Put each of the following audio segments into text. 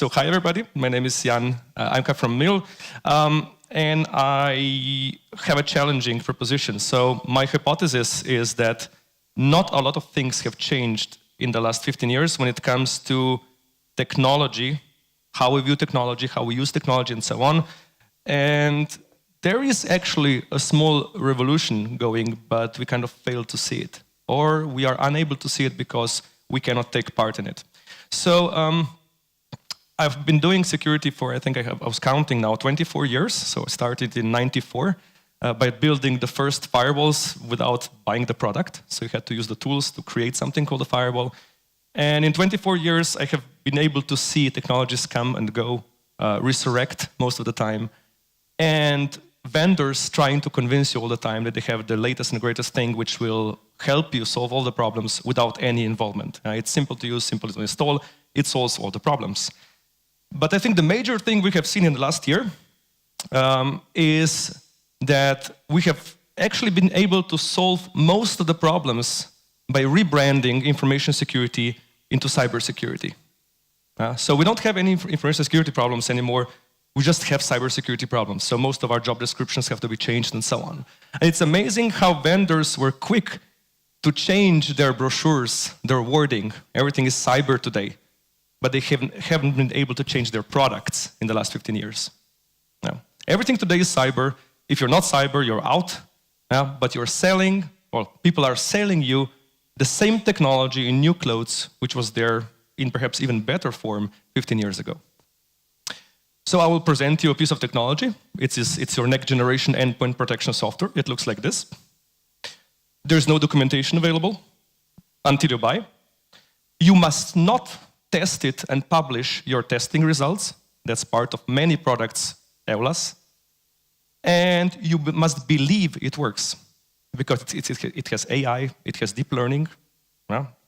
So hi everybody, my name is Jan, I'm from NIL, and I have a challenging proposition. So my hypothesis is that not a lot of things have changed in the last 15 years when it comes to technology, how we view technology, how we use technology, and so on. And there is actually a small revolution going, but we kind of fail to see it. Or we are unable to see it because we cannot take part in it. So I've been doing security for, I was counting now, 24 years. So I started in '94 by building the first firewalls without buying the product. So you had to use the tools to create something called a firewall. And in 24 years, I have been able to see technologies come and go, resurrect most of the time. And vendors trying to convince you all the time that they have the latest and greatest thing which will help you solve all the problems without any involvement. It's simple to use, simple to install, it solves all the problems. But I think the major thing we have seen in the last year is that we have actually been able to solve most of the problems by rebranding information security into cybersecurity. So we don't have any information security problems anymore. We just have cybersecurity problems. So most of our job descriptions have to be changed and so on. And it's amazing how vendors were quick to change their brochures, their wording. Everything is cyber today. But they haven't been able to change their products in the last 15 years. No. Everything today is cyber. If you're not cyber, you're out. But you're selling, or people are selling you the same technology in new clothes, which was there in perhaps even better form 15 years ago. So I will present you a piece of technology. It's your next generation endpoint protection software. It looks like this. There's no documentation available until you buy. You must not test it and publish your testing results. That's part of many products, EULAs. And you must believe it works because it has AI, it has deep learning.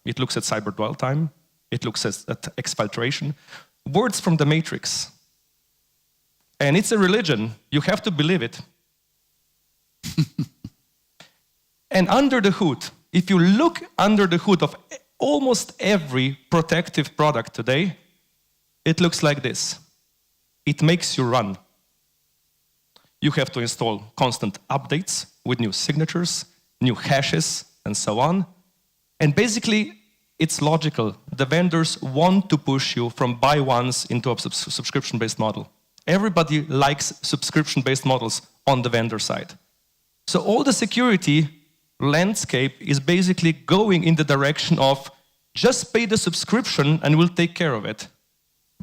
It looks at cyber dwell time. It looks at exfiltration. Words from the Matrix. And it's a religion. You have to believe it. And under the hood, if you look under the hood of almost every protective product today, it looks like this. It makes you run. You have to install constant updates with new signatures, new hashes, and so on. And basically, it's logical. The vendors want to push you from buy once into a subscription-based model. Everybody likes subscription-based models on the vendor side. So all the security landscape is basically going in the direction of just pay the subscription and we'll take care of it.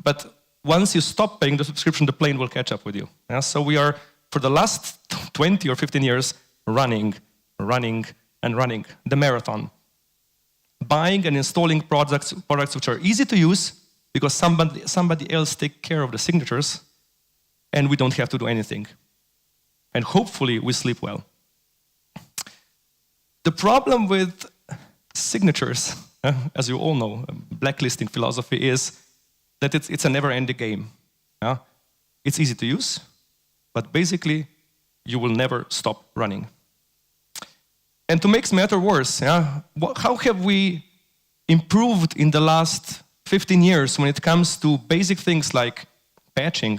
But once you stop paying the subscription, the plane will catch up with you. So we are, for the last 20 or 15 years, running, the marathon. Buying and installing products which are easy to use because somebody else takes care of the signatures, and we don't have to do anything. And hopefully we sleep well. The problem with signatures, as you all know, blacklisting philosophy is that it's a never-ending game. It's easy to use, but basically you will never stop running. And to make matters worse, how have we improved in the last 15 years when it comes to basic things like patching?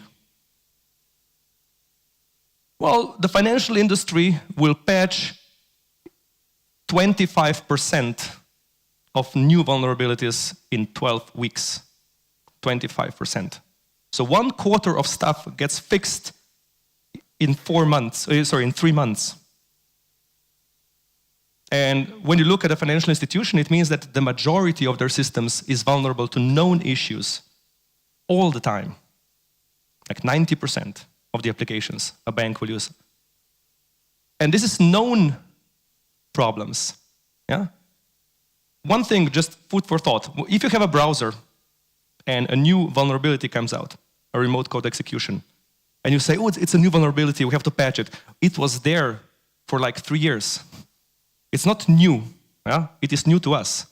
Well, the financial industry will patch 25% of new vulnerabilities in 12 weeks. 25%. So 1/4 of stuff gets fixed in 3 months. And when you look at a financial institution, it means that the majority of their systems is vulnerable to known issues all the time. Like 90% of the applications a bank will use. And this is known problems. One thing, just food for thought. If you have a browser and a new vulnerability comes out, a remote code execution, and you say, oh, it's a new vulnerability, we have to patch it. It was there for like 3 years. It's not new. It is new to us.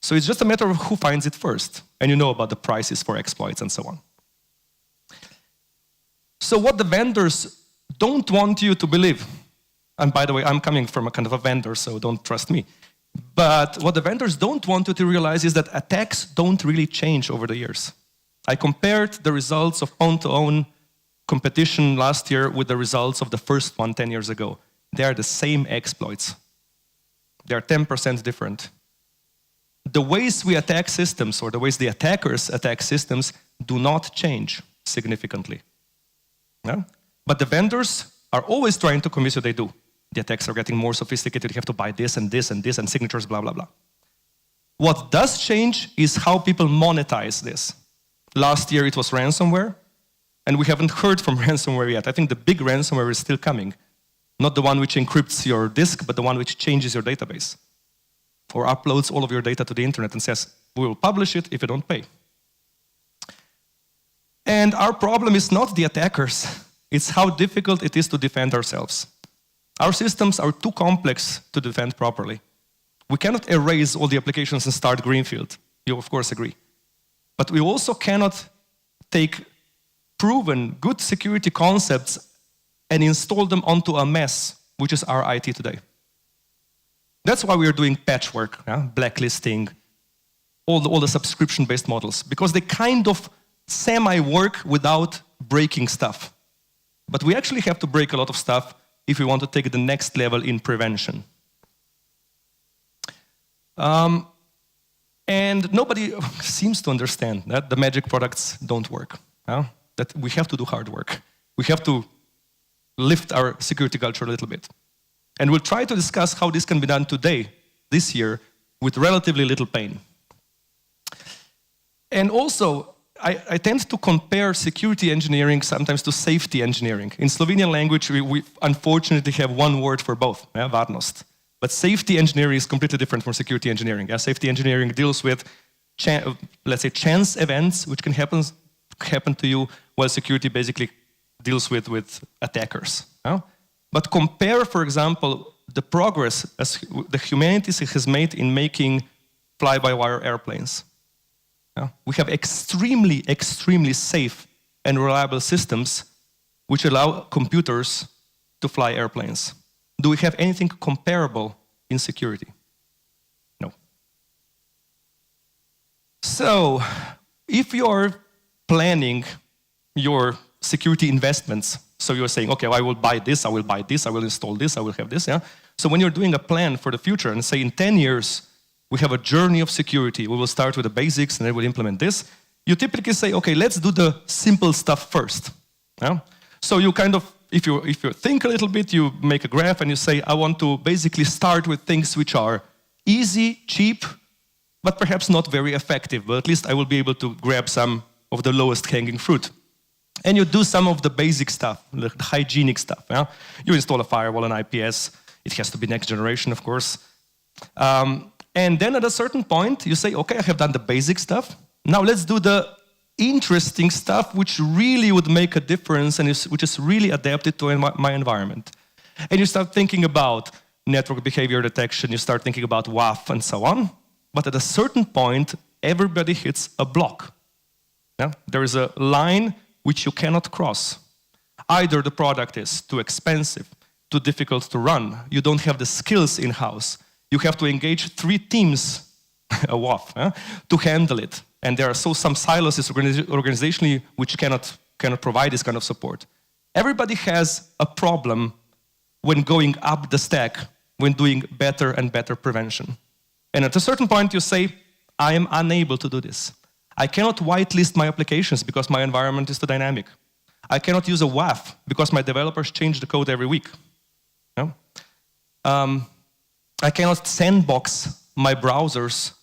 So it's just a matter of who finds it first. And you know about the prices for exploits and so on. So what the vendors don't want you to believe, and by the way, I'm coming from a kind of a vendor, so don't trust me. But what the vendors don't want you to realize is that attacks don't really change over the years. I compared the results of own-to-own competition last year with the results of the first one 10 years ago. They are the same exploits. They are 10% different. The ways we attack systems, or the ways the attackers attack systems, do not change significantly. Yeah? But the vendors are always trying to convince you they do. The attacks are getting more sophisticated, you have to buy this and this and this and signatures, blah, blah, blah. What does change is how people monetize this. Last year it was ransomware, and we haven't heard from ransomware yet. I think the big ransomware is still coming. Not the one which encrypts your disk, but the one which changes your database. Or uploads all of your data to the internet and says, we will publish it if you don't pay. And our problem is not the attackers, it's how difficult it is to defend ourselves. Our systems are too complex to defend properly. We cannot erase all the applications and start greenfield. You of course agree. But we also cannot take proven good security concepts and install them onto a mess, which is our IT today. That's why we are doing patchwork, blacklisting, all the subscription-based models, because they kind of semi-work without breaking stuff. But we actually have to break a lot of stuff if we want to take the next level in prevention. And nobody seems to understand that the magic products don't work. That we have to do hard work. We have to lift our security culture a little bit. And we'll try to discuss how this can be done today, this year, with relatively little pain. And also, I tend to compare security engineering sometimes to safety engineering. In Slovenian language, we unfortunately have one word for both, varnost. But safety engineering is completely different from security engineering. Safety engineering deals with, let's say, chance events which can happen to you, while security basically deals with attackers. But compare, for example, the progress as the humanity has made in making fly-by-wire airplanes. We have extremely, extremely safe and reliable systems which allow computers to fly airplanes. Do we have anything comparable in security? No. So, if you're planning your security investments, so you're saying, okay, well, I will buy this, I will buy this, I will install this, I will have this, So when you're doing a plan for the future, and say in 10 years, we have a journey of security, we will start with the basics and then we'll implement this, you typically say, okay, let's do the simple stuff first. So you kind of, if you think a little bit, you make a graph and you say, I want to basically start with things which are easy, cheap, but perhaps not very effective, but at least I will be able to grab some of the lowest hanging fruit. And you do some of the basic stuff, the hygienic stuff. You install a firewall and IPS. It has to be next generation, of course. And then at a certain point, you say, okay, I have done the basic stuff. Now let's do the interesting stuff which really would make a difference and which is really adapted to my environment. And you start thinking about network behavior detection, you start thinking about WAF and so on. But at a certain point, everybody hits a block. There is a line which you cannot cross. Either the product is too expensive, too difficult to run, you don't have the skills in-house, you have to engage 3 teams, a WAF, to handle it. And there are some silos organizationally which cannot provide this kind of support. Everybody has a problem when going up the stack, when doing better and better prevention. And at a certain point you say, I am unable to do this. I cannot whitelist my applications because my environment is too dynamic. I cannot use a WAF because my developers change the code every week. I cannot sandbox my browsers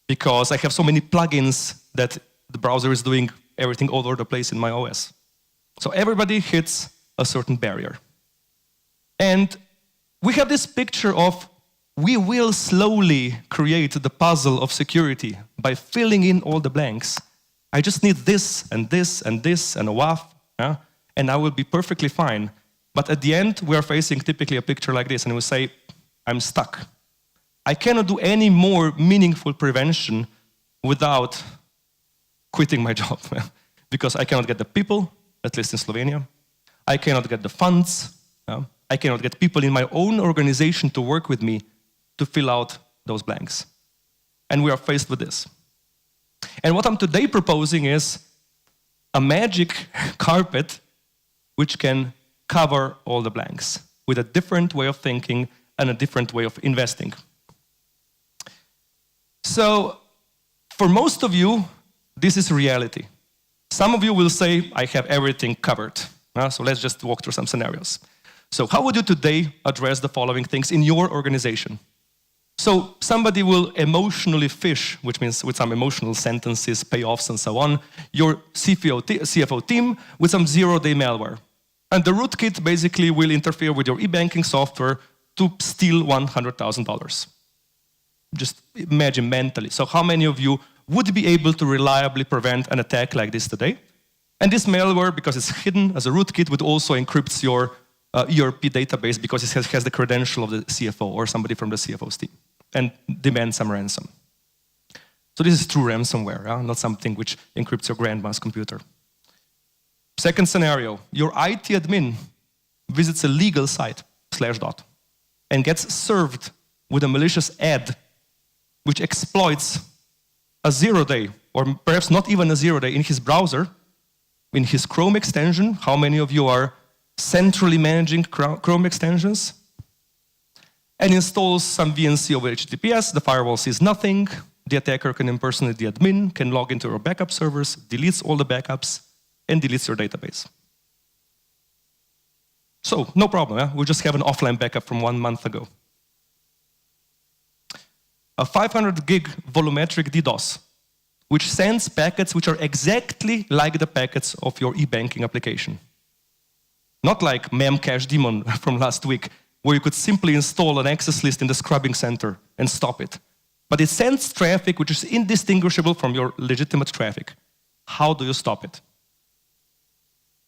because I have so many plugins that the browser is doing everything all over the place in my OS. So everybody hits a certain barrier. And we have this picture of we will slowly create the puzzle of security by filling in all the blanks. I just need this and this and this and a WAF, and I will be perfectly fine. But at the end, we are facing typically a picture like this, and we say, I'm stuck. I cannot do any more meaningful prevention without quitting my job, because I cannot get the people, at least in Slovenia. I cannot get the funds. I cannot get people in my own organization to work with me to fill out those blanks. And we are faced with this. And what I'm today proposing is, a magic carpet which can cover all the blanks with a different way of thinking and a different way of investing. So, for most of you, this is reality. Some of you will say, I have everything covered. So let's just walk through some scenarios. So how would you today address the following things in your organization? So somebody will emotionally fish, which means with some emotional sentences, payoffs, and so on, your CFO team with some zero-day malware. And the rootkit basically will interfere with your e-banking software to steal $100,000. Just imagine mentally. So how many of you would be able to reliably prevent an attack like this today? And this malware, because it's hidden as a rootkit, would also encrypt your ERP database because it has the credential of the CFO or somebody from the CFO's team and demand some ransom. So this is true ransomware, not something which encrypts your grandma's computer. Second scenario, your IT admin visits a legal site, /dot, and gets served with a malicious ad which exploits a zero-day, or perhaps not even a zero-day, in his browser, in his Chrome extension. How many of you are centrally managing Chrome extensions? And installs some VNC over HTTPS, the firewall sees nothing, the attacker can impersonate the admin, can log into your backup servers, deletes all the backups, and deletes your database. So, no problem, we just have an offline backup from 1 month ago. A 500 gig volumetric DDoS, which sends packets which are exactly like the packets of your e-banking application. Not like Memcache daemon from last week, where you could simply install an access list in the scrubbing center and stop it. But it sends traffic which is indistinguishable from your legitimate traffic. How do you stop it?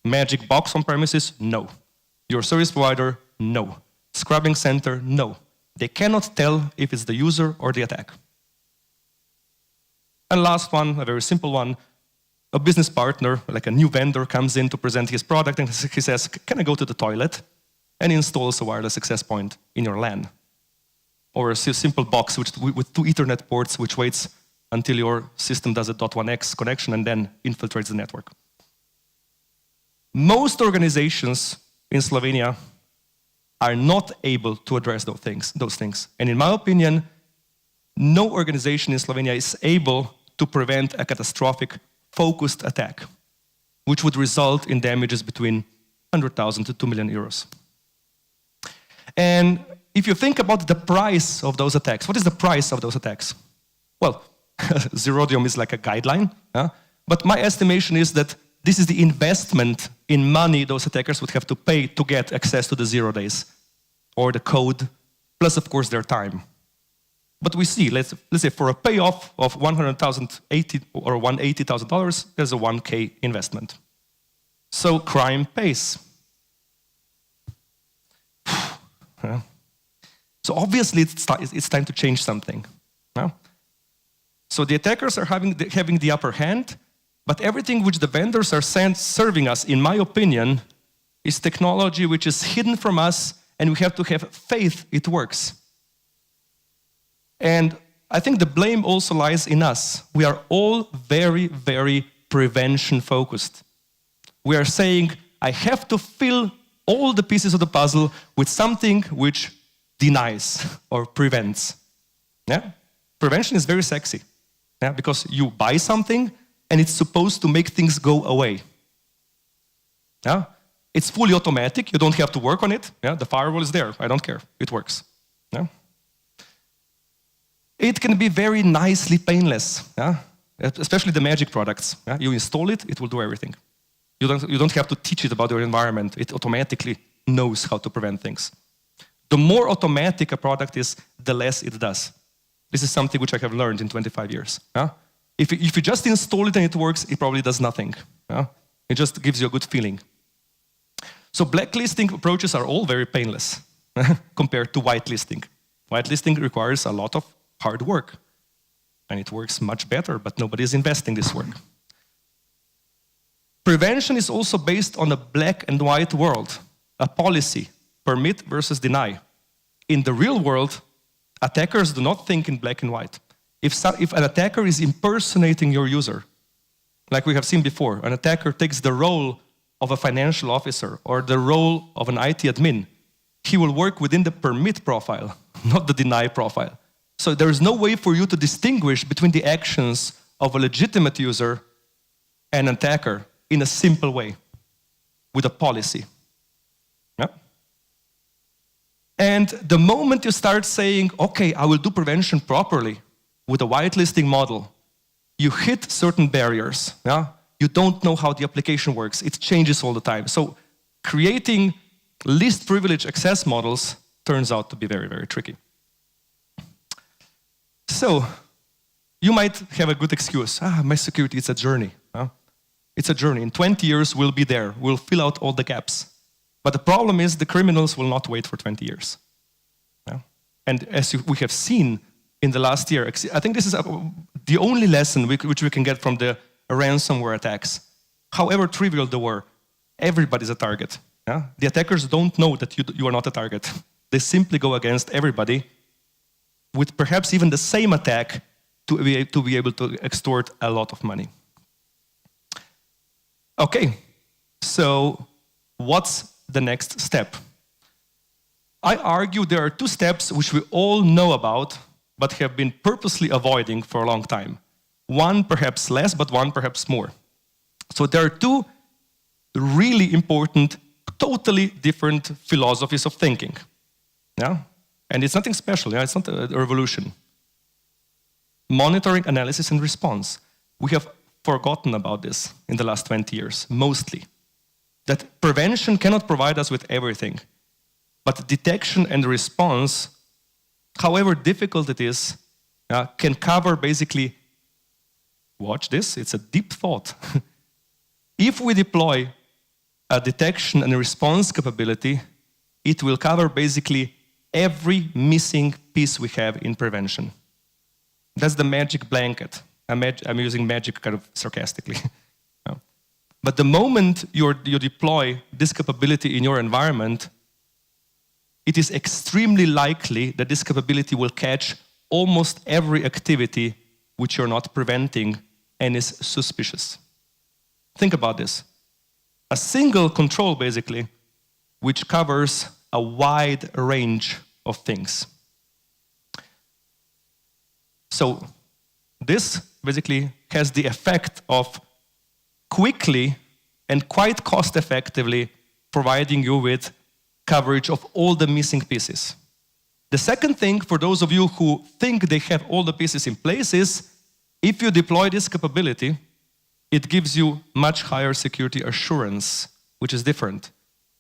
Magic box on premises? No. Your service provider? No. Scrubbing center? No. They cannot tell if it's the user or the attack. And last one, a very simple one, a business partner, like a new vendor, comes in to present his product and he says, can I go to the toilet? And installs a wireless access point in your LAN. Or a simple box with 2 Ethernet ports which waits until your system does a .1x connection and then infiltrates the network. Most organizations in Slovenia are not able to address those things. And in my opinion, no organization in Slovenia is able to prevent a catastrophic focused attack, which would result in damages between 100,000 to 2 million euros. And if you think about the price of those attacks, what is the price of those attacks? Well, Zerodium is like a guideline, but my estimation is that this is the investment in money those attackers would have to pay to get access to the 0 days, or the code, plus of course their time. But we see, let's say for a payoff of $180,000 or $180,000, there's a 1K investment. So crime pays. So obviously it's time to change something. So the attackers are having the upper hand, but everything which the vendors are serving us, in my opinion, is technology which is hidden from us, and we have to have faith it works. And I think the blame also lies in us. We are all very, very prevention focused. We are saying, I have to fill all the pieces of the puzzle with something which denies or prevents. Prevention is very sexy, because you buy something and it's supposed to make things go away. It's fully automatic, you don't have to work on it. The firewall is there, I don't care, it works. It can be very nicely painless, especially the magic products. You install it, it will do everything. You don't have to teach it about your environment, it automatically knows how to prevent things. The more automatic a product is, the less it does. This is something which I have learned in 25 years. If you just install it and it works, it probably does nothing. It just gives you a good feeling. So blacklisting approaches are all very painless compared to whitelisting. Whitelisting requires a lot of hard work. And it works much better, but nobody is investing this work. Prevention is also based on a black and white world, a policy, permit versus deny. In the real world, attackers do not think in black and white. If an attacker is impersonating your user, like we have seen before, an attacker takes the role of a financial officer or the role of an IT admin, he will work within the permit profile, not the deny profile. So there is no way for you to distinguish between the actions of a legitimate user and an attacker in a simple way, with a policy. Yeah? And the moment you start saying, okay, I will do prevention properly with a whitelisting model, you hit certain barriers. Yeah? You don't know how the application works. It changes all the time. So creating least privilege access models turns out to be very, very tricky. So you might have a good excuse. My security, it's a journey. Huh? It's a journey. In 20 years, we'll be there. We'll fill out all the gaps. But the problem is the criminals will not wait for 20 years. Yeah? And as we have seen in the last year, I think this is the only lesson which we can get from the ransomware attacks. However trivial they were, everybody's a target. Yeah? The attackers don't know that you are not a target. They simply go against everybody with perhaps even the same attack to be able to extort a lot of money. Okay, so what's the next step? I argue there are two steps which we all know about, but have been purposely avoiding for a long time. One perhaps less, but one perhaps more. So there are two really important, totally different philosophies of thinking. Yeah? And it's nothing special, yeah? It's not a revolution. Monitoring, analysis, and response. We have forgotten about this in the last 20 years, mostly. That prevention cannot provide us with everything, but detection and response, however difficult it is, can cover basically, watch this, it's a deep thought. If we deploy a detection and response capability, it will cover basically every missing piece we have in prevention. That's the magic blanket. I'm using magic kind of sarcastically. But the moment you deploy this capability in your environment, it is extremely likely that this capability will catch almost every activity which you're not preventing and is suspicious. Think about this. A single control, basically, which covers a wide range of things. So this basically has the effect of quickly and quite cost-effectively providing you with coverage of all the missing pieces. The second thing, for those of you who think they have all the pieces in place, is if you deploy this capability, it gives you much higher security assurance, which is different.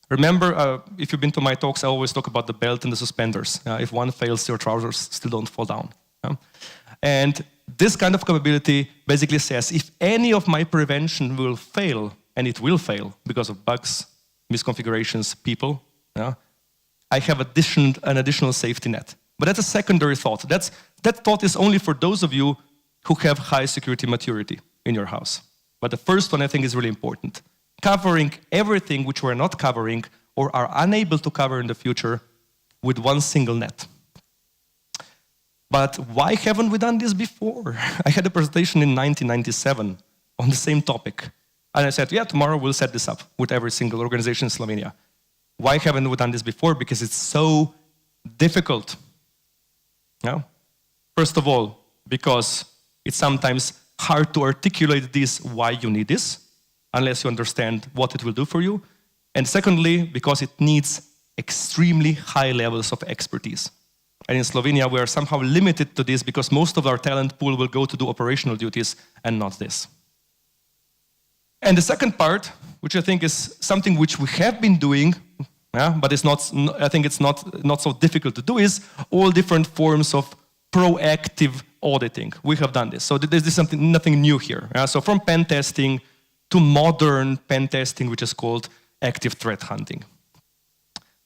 Remember, if you've been to my talks, I always talk about the belt and the suspenders. If one fails, your trousers still don't fall down. And this kind of capability basically says, if any of my prevention will fail, and it will fail because of bugs, misconfigurations, people, I have an additional safety net. But that's a secondary thought. That thought is only for those of you who have high security maturity in your house. But the first one I think is really important. Covering everything which we're not covering or are unable to cover in the future with one single net. But why haven't we done this before? I had a presentation in 1997 on the same topic. And I said, yeah, tomorrow we'll set this up with every single organization in Slovenia. Why haven't we done this before? Because it's so difficult. Yeah? First of all, because it's sometimes hard to articulate this, why you need this, unless you understand what it will do for you. And secondly, because it needs extremely high levels of expertise. And in Slovenia, we are somehow limited to this because most of our talent pool will go to do operational duties and not this. And the second part, which I think is something which we have been doing, but it's not, I think it's not so difficult to do, is all different forms of proactive auditing. We have done this. So this is nothing new here. So from pen testing to modern pen testing, which is called active threat hunting.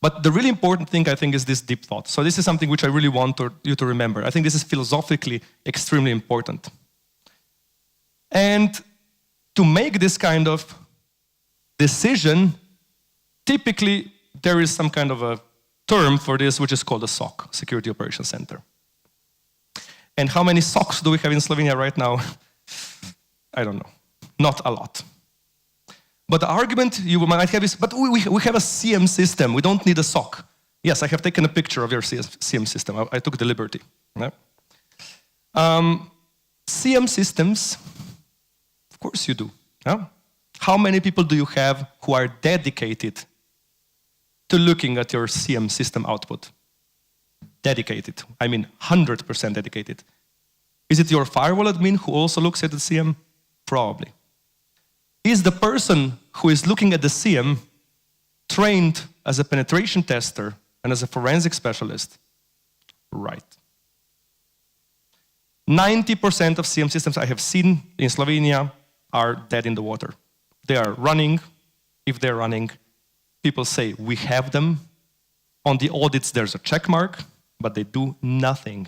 But the really important thing, I think, is this deep thought. So this is something which I really want you to remember. I think this is philosophically extremely important. And to make this kind of decision, typically there is some kind of a term for this, which is called a SOC, Security Operations Center. And how many SOCs do we have in Slovenia right now? I don't know. not a lot. But the argument you might have is, but we have a CM system, we don't need a SOC. Yes, I have taken a picture of your CM system. I took the liberty. Yeah? CM systems, of course you do. Yeah? How many people do you have who are dedicated to looking at your CM system output? Dedicated. I mean 100% dedicated. Is it your firewall admin who also looks at the CM? Probably. Is the person who is looking at the CM trained as a penetration tester and as a forensic specialist? Right. 90% of CM systems I have seen in Slovenia are dead in the water. They are running. If they're running, people say, we have them. On the audits, there's a check mark, but they do nothing.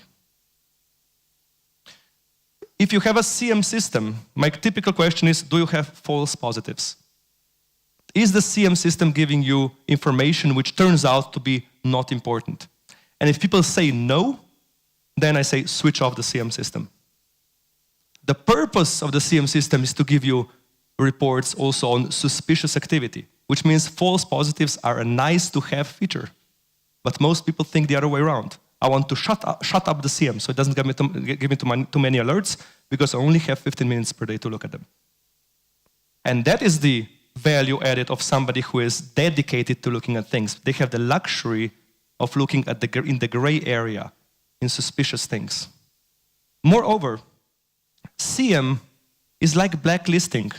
If you have a CM system, my typical question is, do you have false positives? Is the CM system giving you information which turns out to be not important? And if people say no, then I say switch off the CM system. The purpose of the CM system is to give you reports also on suspicious activity, which means false positives are a nice to have feature. But most people think the other way around. I want to shut up the CM so it doesn't give me too many alerts because I only have 15 minutes per day to look at them. And that is the value added of somebody who is dedicated to looking at things. They have the luxury of looking at in the gray area, in suspicious things. Moreover, CM is like blacklisting.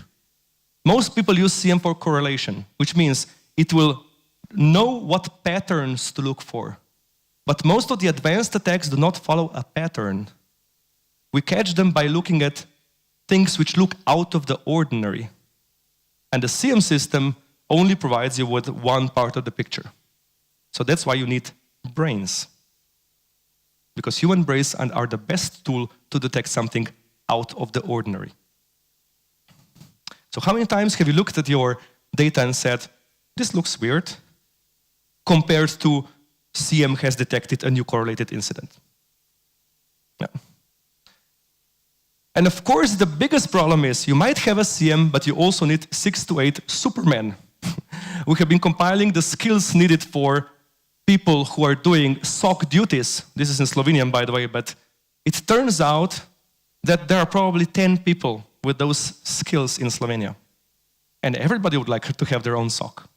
Most people use CM for correlation, which means it will know what patterns to look for. But most of the advanced attacks do not follow a pattern. We catch them by looking at things which look out of the ordinary. And the CM system only provides you with one part of the picture. So that's why you need brains. Because human brains are the best tool to detect something out of the ordinary. So how many times have you looked at your data and said, this looks weird, compared to CM has detected a new correlated incident? Yeah. And of course, the biggest problem is you might have a CM, but you also need 6 to 8 Supermen. We have been compiling the skills needed for people who are doing SOC duties. This is in Slovenian, by the way, but it turns out that there are probably 10 people with those skills in Slovenia. And everybody would like to have their own SOC.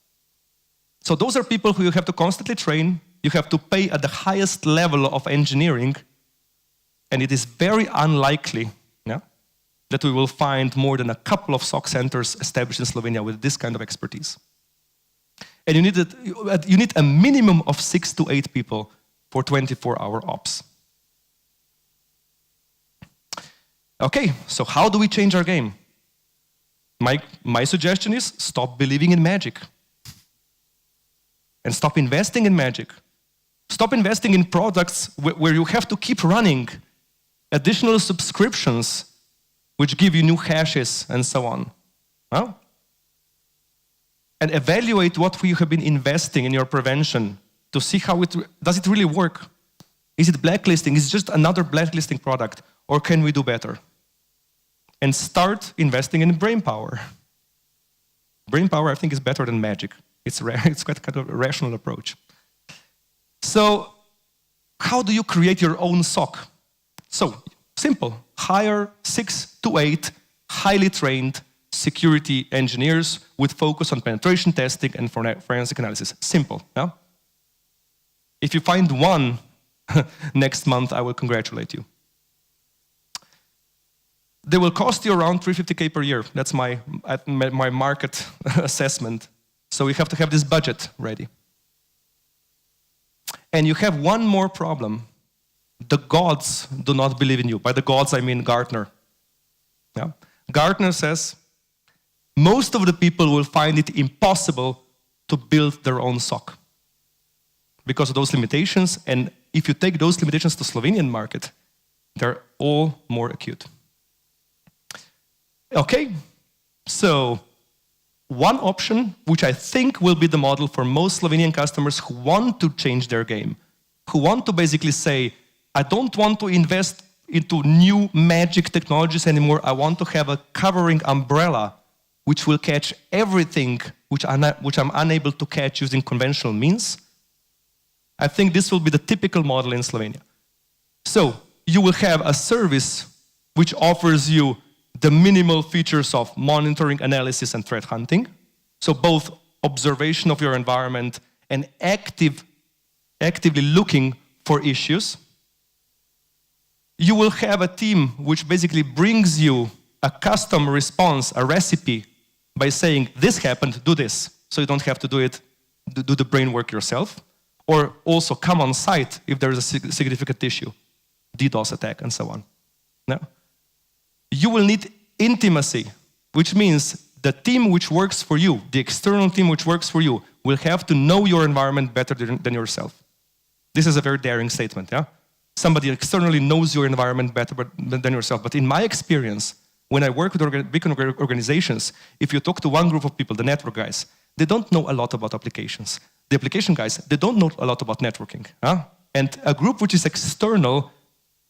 So those are people who you have to constantly train. You have to pay at the highest level of engineering. And it is very unlikely that we will find more than a couple of SOC centers established in Slovenia with this kind of expertise. And you need a minimum of 6 to 8 people for 24-hour ops. Okay, so how do we change our game? My suggestion is stop believing in magic. And stop investing in magic. Stop investing in products where you have to keep running additional subscriptions which give you new hashes and so on. Huh? And evaluate what you have been investing in your prevention to see how does it really work? Is it blacklisting? Is it just another blacklisting product? Or can we do better? And start investing in brain power. Brain power, I think, is better than magic. It's quite kind of a rational approach. So, how do you create your own SOC? So, simple. Hire 6 to 8 highly trained security engineers with focus on penetration testing and forensic analysis. Simple, yeah? If you find one next month, I will congratulate you. They will cost you around 350K per year. That's my market assessment. So you have to have this budget ready. And you have one more problem. The gods do not believe in you. By the gods, I mean Gartner. Yeah? Gartner says, most of the people will find it impossible to build their own SOC because of those limitations. And if you take those limitations to the Slovenian market, they're all more acute. Okay, so one option, which I think will be the model for most Slovenian customers who want to change their game, who want to basically say, I don't want to invest into new magic technologies anymore. I want to have a covering umbrella which will catch everything which I'm unable to catch using conventional means. I think this will be the typical model in Slovenia. So you will have a service which offers you the minimal features of monitoring, analysis, and threat hunting. So both observation of your environment and actively looking for issues. You will have a team which basically brings you a custom response, a recipe, by saying, this happened, do this. So you don't have to do the brain work yourself. Or also come on site if there is a significant issue, DDoS attack, and so on. No? You will need intimacy, which means the team which works for you, the external team which works for you, will have to know your environment better than yourself. This is a very daring statement, yeah? Somebody externally knows your environment better than yourself. But in my experience, when I work with big organizations, if you talk to one group of people, the network guys, they don't know a lot about applications. The application guys, they don't know a lot about networking. Huh? And a group which is external,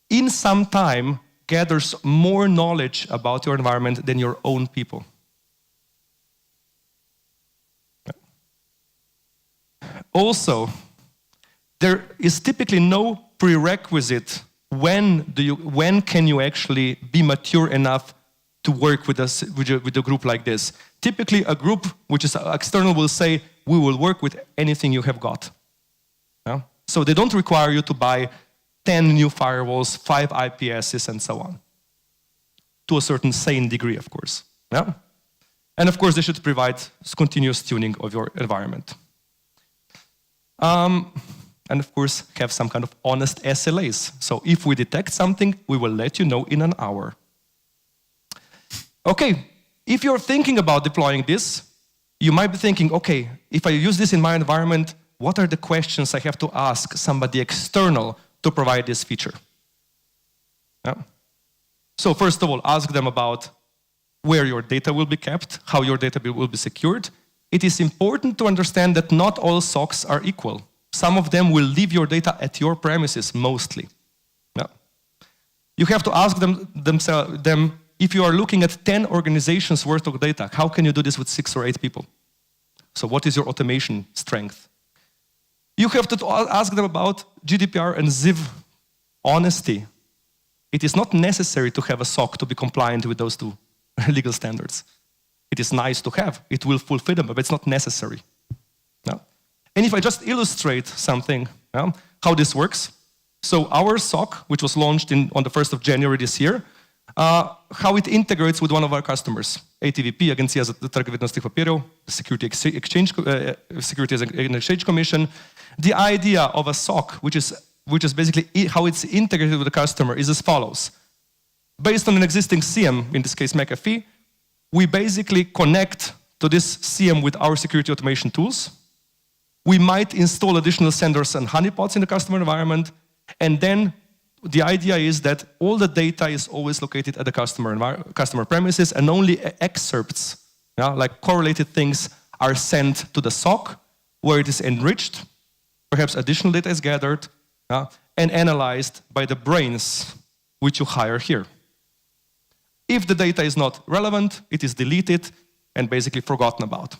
in some time, gathers more knowledge about your environment than your own people. Also, there is typically no prerequisite when can you actually be mature enough to work with a group like this. Typically, a group which is external will say, we will work with anything you have got. Yeah? So they don't require you to buy 10 new firewalls, 5 IPSs, and so on. To a certain sane degree, of course. Yeah? And of course, they should provide continuous tuning of your environment. And of course, have some kind of honest SLAs. So if we detect something, we will let you know in an hour. Okay, if you're thinking about deploying this, you might be thinking, okay, if I use this in my environment, what are the questions I have to ask somebody external to provide this feature? Yeah. So first of all, ask them about where your data will be kept, how your data will be secured. It is important to understand that not all SOCs are equal. Some of them will leave your data at your premises, mostly. Yeah. You have to ask them if you are looking at 10 organizations worth of data, how can you do this with 6 or 8 people? So what is your automation strength? You have to ask them about GDPR and ZIV honesty. It is not necessary to have a SOC to be compliant with those two legal standards. It is nice to have. It will fulfill them, but it's not necessary. No? And if I just illustrate something, how this works. So our SOC, which was launched on the 1st of January this year, how it integrates with one of our customers, ATVP, Agencija za trg vrednostnih papirjev, Security and Exchange Commission. The idea of a SOC, which is basically how it's integrated with the customer, is as follows. Based on an existing CM, in this case McAfee, we basically connect to this CM with our security automation tools. We might install additional senders and honeypots in the customer environment, and then the idea is that all the data is always located at the customer premises, and only excerpts, like correlated things, are sent to the SOC, where it is enriched, perhaps additional data is gathered, and analyzed by the brains which you hire here. If the data is not relevant, it is deleted and basically forgotten about.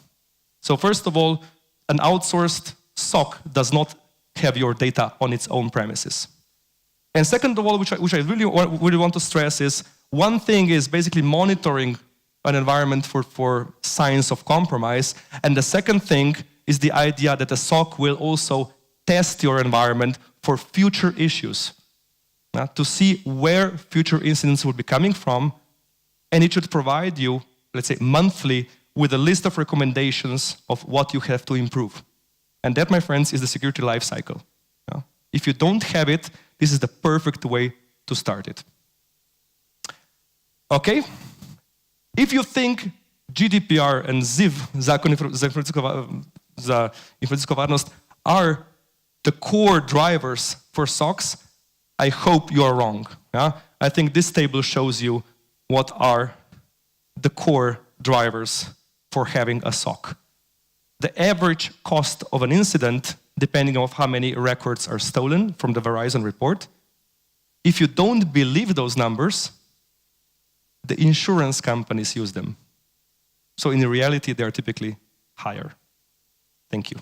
So first of all, an outsourced SOC does not have your data on its own premises. And second of all, which I really want to stress is, one thing is basically monitoring an environment for signs of compromise, and the second thing is the idea that the SOC will also test your environment for future issues, to see where future incidents will be coming from, and it should provide you, let's say, monthly with a list of recommendations of what you have to improve. And that, my friends, is the security life cycle. If you don't have it, this is the perfect way to start it. Okay? If you think GDPR and ZIV, Zakon za informacijsko varnost, are the core drivers for SOCs, I hope you are wrong. I think this table shows you what are the core drivers for having a SOC. The average cost of an incident, depending on how many records are stolen from the Verizon report, if you don't believe those numbers, the insurance companies use them. So in reality, they are typically higher. Thank you.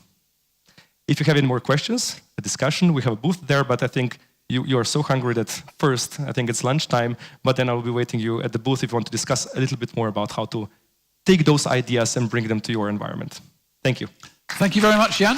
If you have any more questions, a discussion, we have a booth there, but I think you are so hungry that first, I think it's lunchtime, but then I will be waiting you at the booth if you want to discuss a little bit more about how to take those ideas and bring them to your environment. Thank you. Thank you very much, Jan.